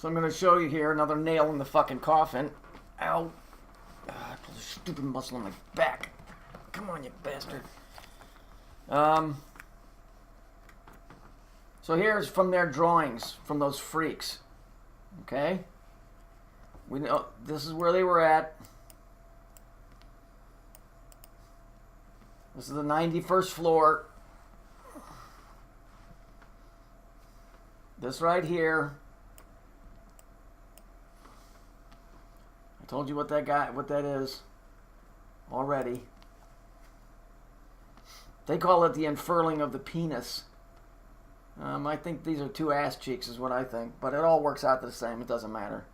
So I'm going to show you here another nail in the fucking coffin. Ow. I pulled a stupid muscle on my back. Come on, you bastard. So here's from their drawings, from those freaks. Okay? We know this is where they were at. This is the 91st floor. This right here. I told you what that is already. They call it the unfurling of the penis. I think these are two ass cheeks is what I think, but it all works out the same. It doesn't matter.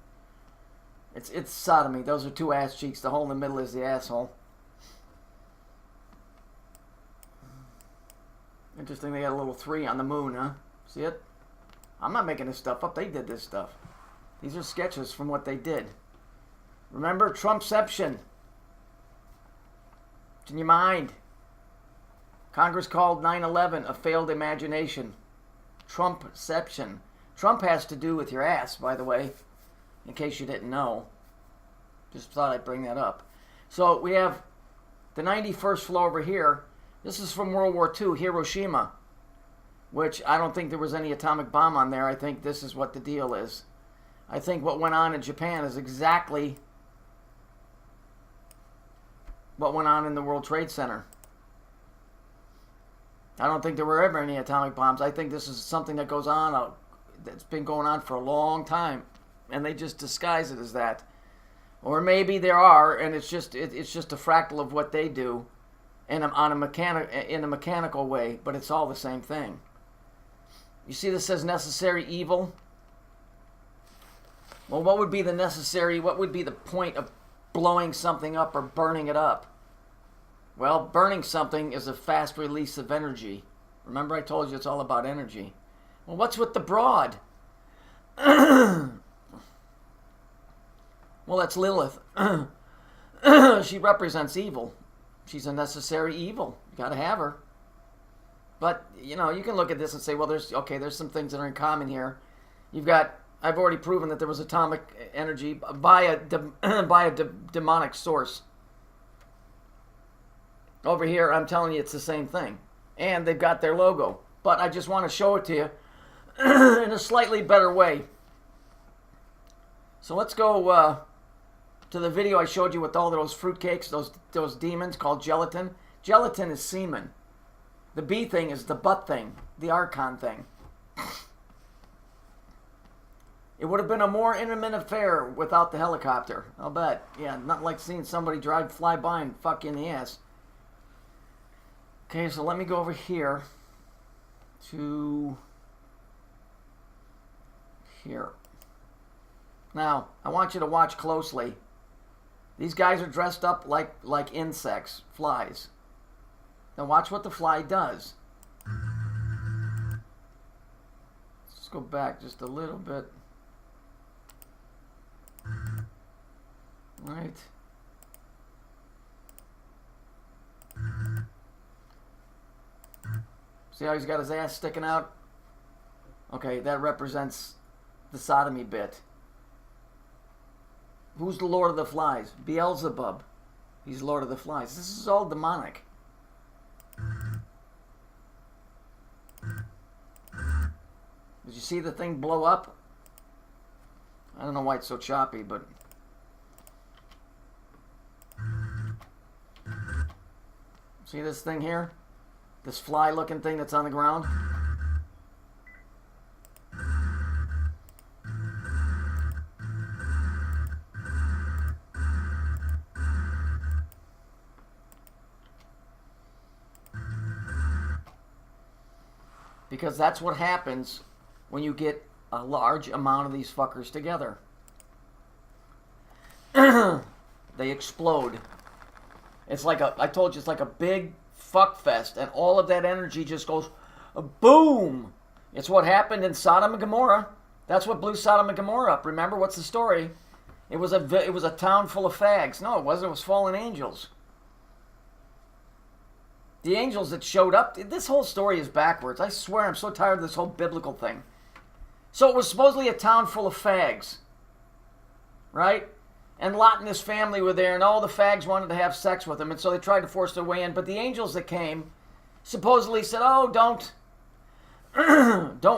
It's sodomy. Those are two ass cheeks. The hole in the middle is the asshole. Interesting, they got a little 3 on the moon, huh? See it? I'm not making this stuff up. They did this stuff. These are sketches from what they did. Remember Trumpception? It's in your mind. Congress called 9/11 a failed imagination. Trumpception. Trump has to do with your ass, by the way, in case you didn't know. Just thought I'd bring that up. So we have the 91st floor over here. This is from World War II, Hiroshima, which I don't think there was any atomic bomb on there. I think this is what the deal is. I think what went on in Japan is exactly what went on in the World Trade Center. I don't think there were ever any atomic bombs. I think this is something that goes on, that's been going on for a long time, and they just disguise it as that. Or maybe there are, and it's just a fractal of what they do, and in a mechanical way, but it's all the same thing. You see this says necessary evil? Well, what would be the point of blowing something up or burning it up? Well, burning something is a fast release of energy. Remember I told you it's all about energy. Well, what's with the broad? Well, that's Lilith. She represents evil. She's a necessary evil. You gotta have her. But, you know, you can look at this and say, well, there's some things that are in common here. I've already proven that there was atomic energy by a demonic source. Over here, I'm telling you, it's the same thing. And they've got their logo. But I just want to show it to you in a slightly better way. So let's go to the video I showed you with all those fruitcakes, those demons called gelatin. Gelatin is semen. The B thing is the butt thing, the archon thing. It would have been a more intimate affair without the helicopter. I'll bet. Yeah, not like seeing somebody fly by and fuck you in the ass. Okay, so let me go over here to here. Now, I want you to watch closely. These guys are dressed up like insects, flies. Now watch what the fly does. Let's go back just a little bit. Right. See how he's got his ass sticking out? Okay, that represents the sodomy bit. Who's the Lord of the Flies? Beelzebub. He's Lord of the Flies. This is all demonic. Did you see the thing blow up? I don't know why it's so choppy, but... See this thing here? This fly-looking thing that's on the ground? Because that's what happens when you get a large amount of these fuckers together. They explode. It's like I told you, it's like a big fuck fest, and all of that energy just goes boom. It's what happened in Sodom and Gomorrah. That's what blew Sodom and Gomorrah up. Remember, what's the story? It was a town full of fags. No, it wasn't. It was fallen angels. The angels that showed up. This whole story is backwards. I swear, I'm so tired of this whole biblical thing. So it was supposedly a town full of fags, right? And Lot and his family were there, and all the fags wanted to have sex with him, and so they tried to force their way in. But the angels that came supposedly said, "Oh, don't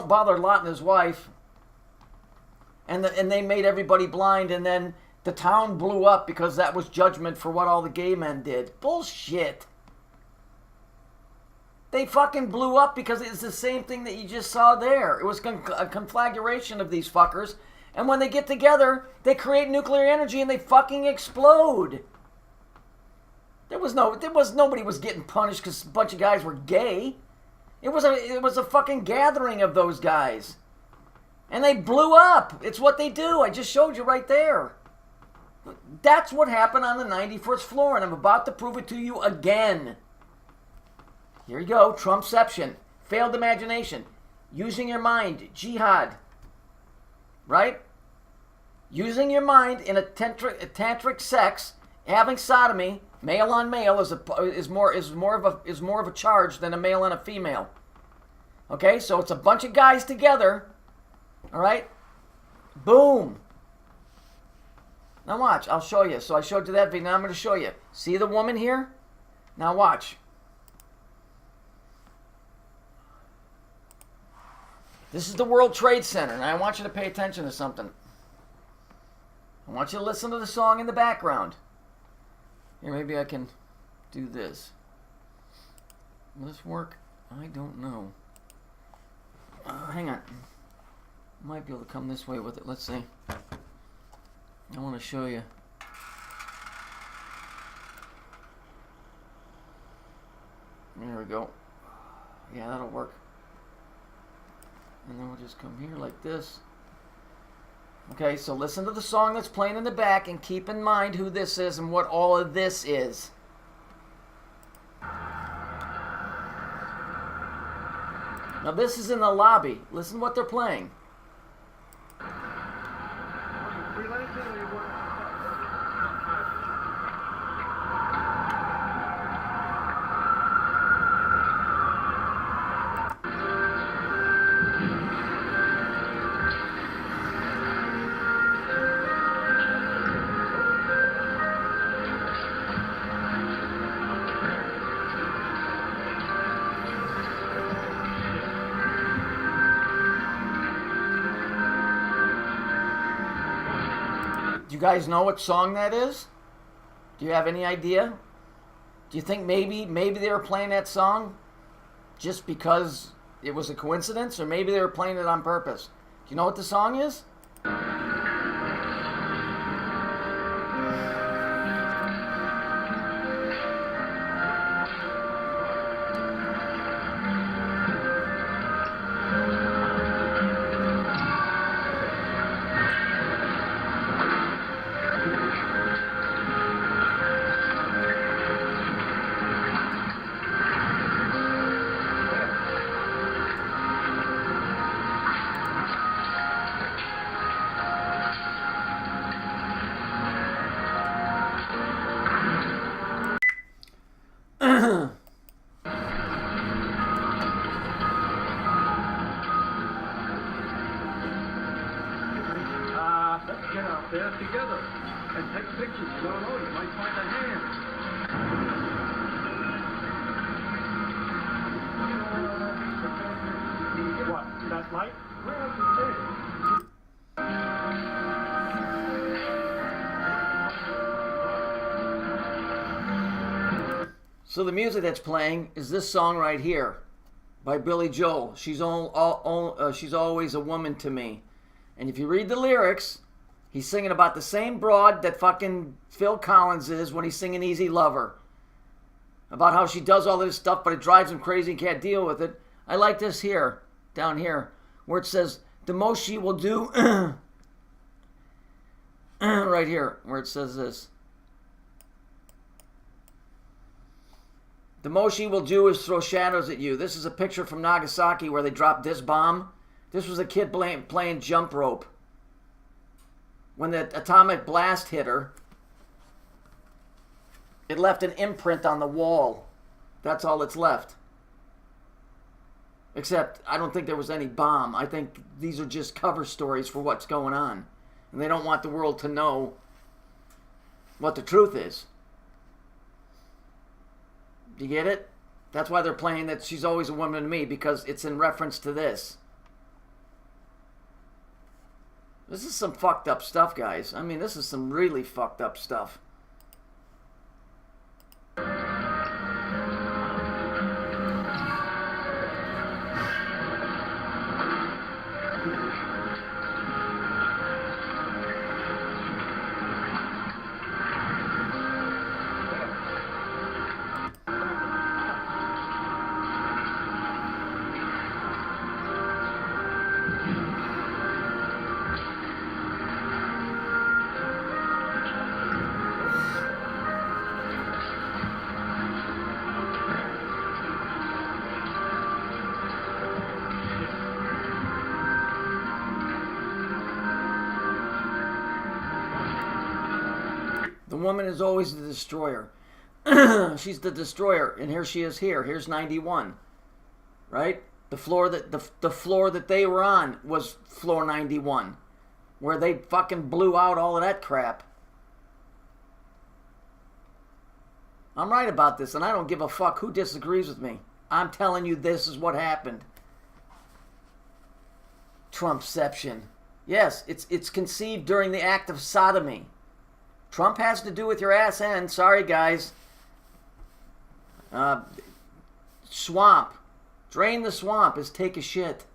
bother Lot and his wife." And they made everybody blind, and then the town blew up because that was judgment for what all the gay men did. Bullshit. They fucking blew up because it's the same thing that you just saw there. It was a conflagration of these fuckers. And when they get together, they create nuclear energy and they fucking explode. Nobody was getting punished because a bunch of guys were gay. It was a fucking gathering of those guys. And they blew up. It's what they do. I just showed you right there. That's what happened on the 91st floor, and I'm about to prove it to you again. Here you go. Trumpception. Failed imagination. Using your mind. Jihad. Right? Using your mind in a tantric sex, having sodomy, male on male, is more of a charge than a male and a female. Okay, so it's a bunch of guys together. All right? Boom. Now watch. I'll show you. So I showed you that video. Now I'm going to show you. See the woman here? Now watch. This is the World Trade Center, and I want you to pay attention to something. I want you to listen to the song in the background. Here, maybe I can do this. Will this work? I don't know. Hang on. I might be able to come this way with it. Let's see. I want to show you. There we go. Yeah, that'll work. And then we'll just come here like this. Okay, so listen to the song that's playing in the back and keep in mind who this is and what all of this is. Now this is in the lobby. Listen to what they're playing. Do you guys know what song that is? Do you have any idea? Do you think maybe they were playing that song just because it was a coincidence, or maybe they were playing it on purpose? Do you know what the song is? Let's get out there together and take pictures. You don't know, you might find a hand. What, that light? Where is it? So the music that's playing is this song right here by Billy Joel. She's always a woman to me. And if you read the lyrics, he's singing about the same broad that fucking Phil Collins is when he's singing Easy Lover. About how she does all this stuff, but it drives him crazy and can't deal with it. I like this here, down here, where it says, the most she will do, right here, where it says this. The most she will do is throw shadows at you. This is a picture from Nagasaki where they dropped this bomb. This was a kid playing jump rope. When the atomic blast hit her, it left an imprint on the wall. That's all that's left. Except, I don't think there was any bomb. I think these are just cover stories for what's going on. And they don't want the world to know what the truth is. You get it? That's why they're playing that She's Always a Woman to Me, because it's in reference to this. This is some fucked up stuff, guys. I mean, this is some really fucked up stuff. The woman is always the destroyer. She's the destroyer, and here she is here. Here's 91, right? The floor that they were on was floor 91, where they fucking blew out all of that crap. I'm right about this, and I don't give a fuck who disagrees with me. I'm telling you, this is what happened. Trumpception. Yes, it's conceived during the act of sodomy. Trump has to do with your ass end. Sorry, guys. Swamp. Drain the swamp is take a shit.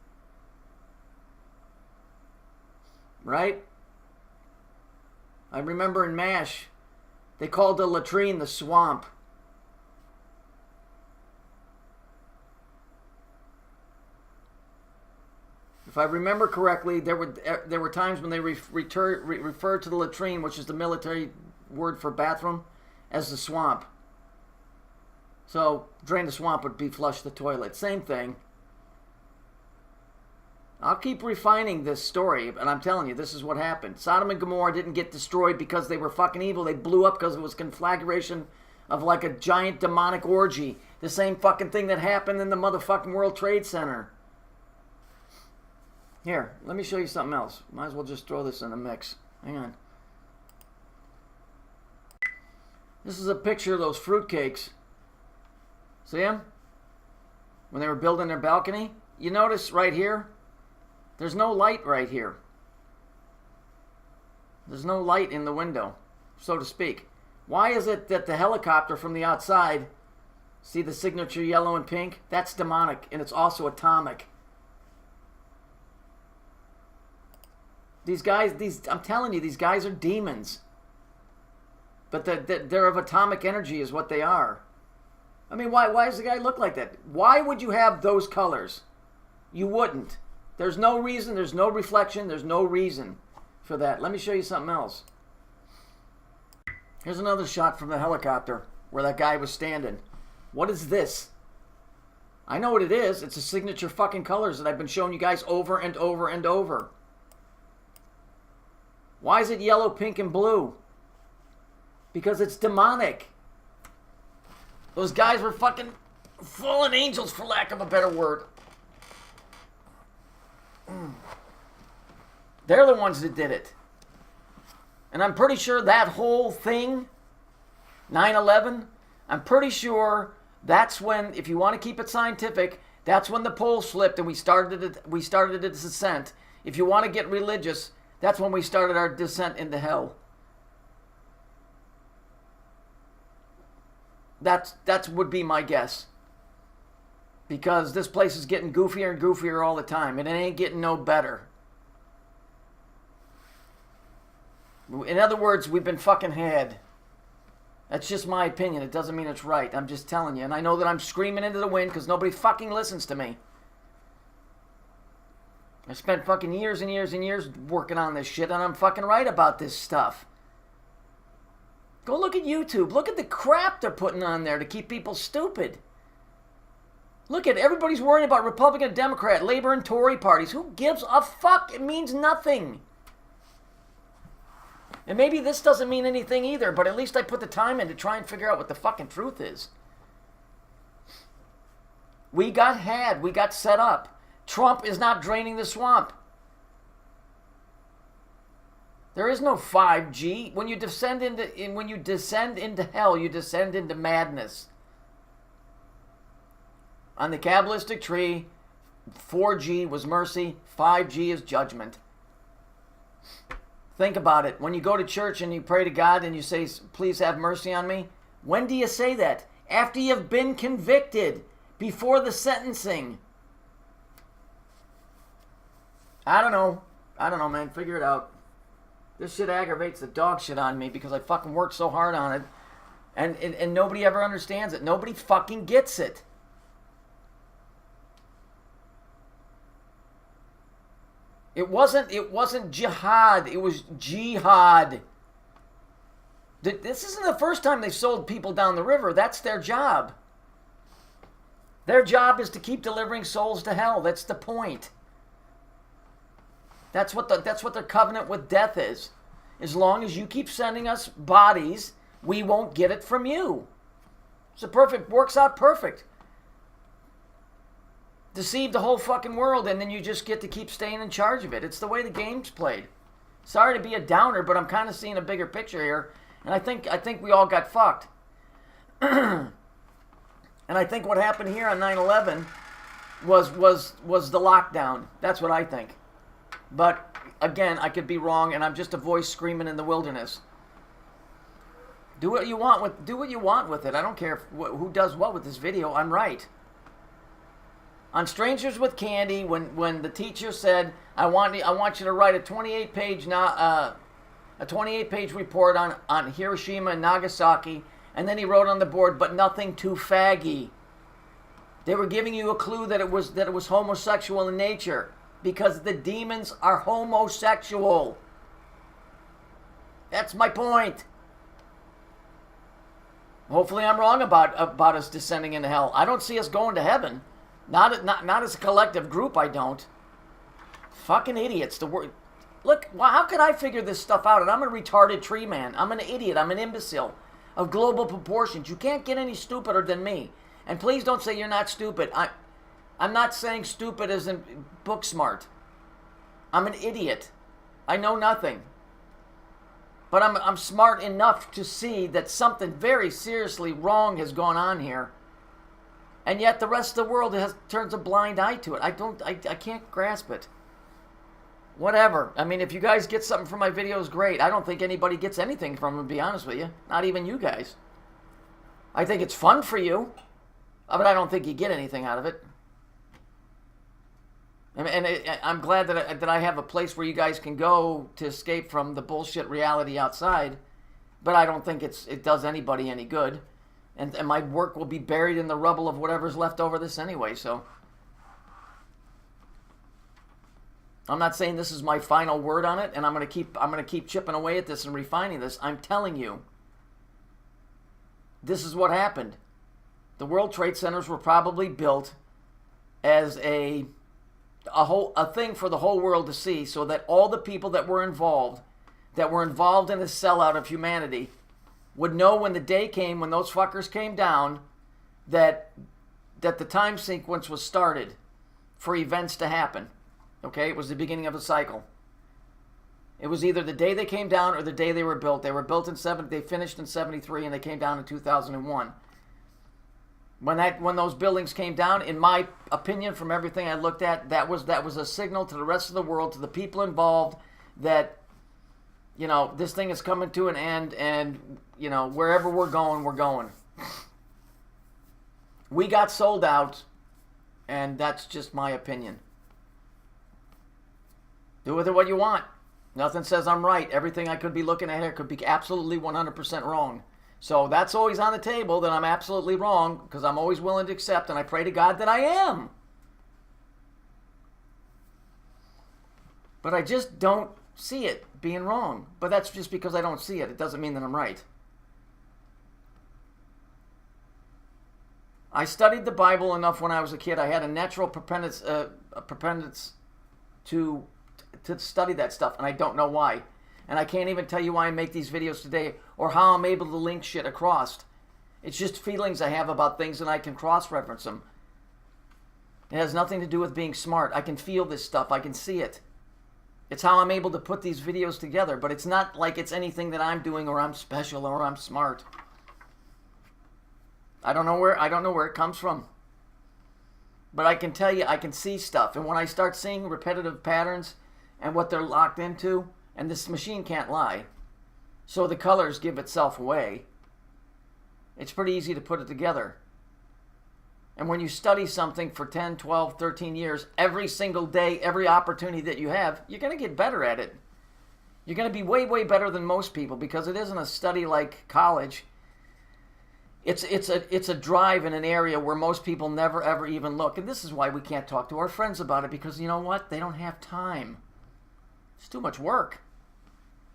Right? I remember in MASH, they called the latrine the swamp. If I remember correctly, there were times when they referred to the latrine, which is the military word for bathroom, as the swamp. So, drain the swamp would be flush the toilet. Same thing. I'll keep refining this story, and I'm telling you, this is what happened. Sodom and Gomorrah didn't get destroyed because they were fucking evil. They blew up because it was conflagration of like a giant demonic orgy. The same fucking thing that happened in the motherfucking World Trade Center. Here, let me show you something else. Might as well just throw this in the mix. Hang on. This is a picture of those fruitcakes. See them? When they were building their balcony? You notice right here? There's no light right here. There's no light in the window, so to speak. Why is it that the helicopter from the outside, see the signature yellow and pink? That's demonic, and it's also atomic. These guys, I'm telling you, these guys are demons. But they're of atomic energy is what they are. I mean, why does the guy look like that? Why would you have those colors? You wouldn't. There's no reason, there's no reflection, there's no reason for that. Let me show you something else. Here's another shot from the helicopter where that guy was standing. What is this? I know what it is. It's a signature fucking colors that I've been showing you guys over and over and over. Why is it yellow, pink, and blue? Because it's demonic. Those guys were fucking fallen angels, for lack of a better word. They're the ones that did it. And I'm pretty sure that whole thing, 9/11, I'm pretty sure that's when, if you want to keep it scientific, that's when the poles flipped and we started a descent. If you want to get religious, that's when we started our descent into hell. That would be my guess. Because this place is getting goofier and goofier all the time, and it ain't getting no better. In other words, we've been fucking had. That's just my opinion. It doesn't mean it's right. I'm just telling you. And I know that I'm screaming into the wind because nobody fucking listens to me. I spent fucking years and years and years working on this shit, and I'm fucking right about this stuff. Go look at YouTube. Look at the crap they're putting on there to keep people stupid. Look at everybody's worrying about Republican, Democrat, Labor, and Tory parties. Who gives a fuck? It means nothing. And maybe this doesn't mean anything either, but at least I put the time in to try and figure out what the fucking truth is. We got had. We got set up. Trump is not draining the swamp. There is no 5G. When you descend into hell, you descend into madness. On the Kabbalistic tree, 4G was mercy, 5G is judgment. Think about it. When you go to church and you pray to God and you say, please have mercy on me, when do you say that? After you've been convicted, before the sentencing. I don't know, man. Figure it out. This shit aggravates the dog shit on me because I fucking worked so hard on it. And nobody ever understands it. Nobody fucking gets it. It wasn't jihad. It was jihad. This isn't the first time they've sold people down the river. That's their job. Their job is to keep delivering souls to hell. That's the point. That's what their covenant with death is. As long as you keep sending us bodies, we won't get it from you. Works out perfect. Deceive the whole fucking world, and then you just get to keep staying in charge of it. It's the way the game's played. Sorry to be a downer, but I'm kind of seeing a bigger picture here, and I think we all got fucked. And I think what happened here on 9/11 was the lockdown. That's what I think. But again, I could be wrong, and I'm just a voice screaming in the wilderness. Do what you want with it. I don't care who does what with this video. I'm right. On Strangers with Candy, when the teacher said, I want you to write a 28-page report on Hiroshima and Nagasaki, and then he wrote on the board, but nothing too faggy. They were giving you a clue that it was homosexual in nature, because the demons are homosexual. That's my point. Hopefully I'm wrong about us descending into hell. I don't see us going to heaven. Not as a collective group, I don't. Fucking idiots. Look, how could I figure this stuff out? And I'm a retarded tree man. I'm an idiot. I'm an imbecile of global proportions. You can't get any stupider than me. And please don't say you're not stupid. I'm not saying stupid as in book smart. I'm an idiot. I know nothing. But I'm smart enough to see that something very seriously wrong has gone on here. And yet the rest of the world turns a blind eye to it. I can't grasp it. Whatever. I mean, if you guys get something from my videos, great. I don't think anybody gets anything from them, to be honest with you. Not even you guys. I think it's fun for you, but I don't think you get anything out of it. And I'm glad that I have a place where you guys can go to escape from the bullshit reality outside, but I don't think it does anybody any good. And my work will be buried in the rubble of whatever's left over this anyway, so. I'm not saying this is my final word on it, and I'm gonna keep chipping away at this and refining this. I'm telling you, this is what happened. The World Trade Centers were probably built as a thing for the whole world to see, so that all the people that were involved in a sellout of humanity would know when the day came, when those fuckers came down, that the time sequence was started for events to happen. Okay? It was the beginning of a cycle. It was either the day they came down or the day they were built. They were built they finished in 73 and they came down in 2001. When those buildings came down, in my opinion, from everything I looked at, that was a signal to the rest of the world, to the people involved, that, you know, this thing is coming to an end, and, you know, wherever we're going, we're going. We got sold out, and that's just my opinion. Do with it what you want. Nothing says I'm right. Everything I could be looking at here could be absolutely 100% wrong. So that's always on the table, that I'm absolutely wrong, because I'm always willing to accept, and I pray to God that I am. But I just don't see it being wrong. But that's just because I don't see it. It doesn't mean that I'm right. I studied the Bible enough when I was a kid. I had a natural propensity to study that stuff, and I don't know why. And I can't even tell you why I make these videos today, or how I'm able to link shit across. It's just feelings I have about things, and I can cross-reference them. It has nothing to do with being smart. I can feel this stuff. I can see it. It's how I'm able to put these videos together, but it's not like it's anything that I'm doing or I'm special or I'm smart. I don't know where it comes from. But I can tell you, I can see stuff. And when I start seeing repetitive patterns and what they're locked into, and this machine can't lie, so the colors give itself away, it's pretty easy to put it together. And when you study something for 10, 12, 13 years, every single day, every opportunity that you have, you're going to get better at it. You're going to be way, way better than most people because it isn't a study like college. It's a drive in an area where most people never, ever even look. And this is why we can't talk to our friends about it, because you know what? They don't have time. It's too much work.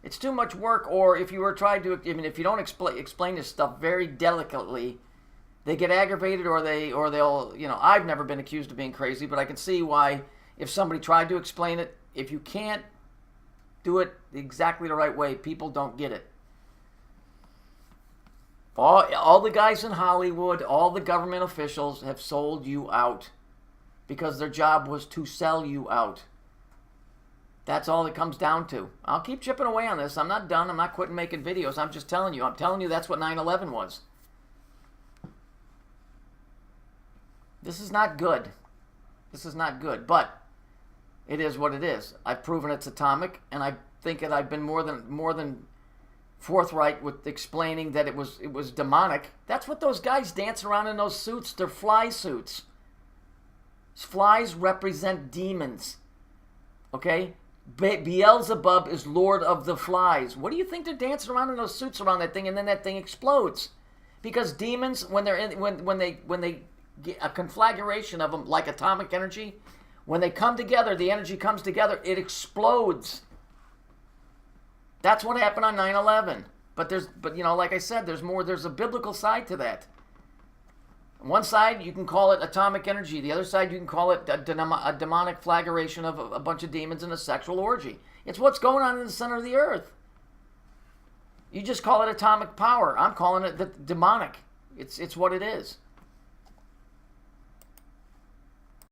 It's too much work, or if you were trying to, if you don't explain this stuff very delicately, they get aggravated, or they'll, I've never been accused of being crazy, but I can see why if somebody tried to explain it, if you can't do it exactly the right way, people don't get it. All the guys in Hollywood, all the government officials have sold you out because their job was to sell you out. That's all it comes down to. I'll keep chipping away on this. I'm not done. I'm not quitting making videos. I'm just telling you. I'm telling you that's what 9/11 was. This is not good. This is not good, but it is what it is. I've proven it's atomic, and I think that I've been more than forthright with explaining that it was demonic. That's what those guys dance around in those suits. They're fly suits. Flies represent demons. Okay? Beelzebub is Lord of the Flies. What do you think they're dancing around in those suits around that thing, and then that thing explodes? Because demons, when they get a conflagration of them like atomic energy, when they come together, the energy comes together, it explodes. That's what happened on 9/11. But like I said, there's a biblical side to that. On one side, you can call it atomic energy. The other side, you can call it a demonic flagellation of a bunch of demons in a sexual orgy. It's what's going on in the center of the earth. You just call it atomic power. I'm calling it the demonic. It's what it is.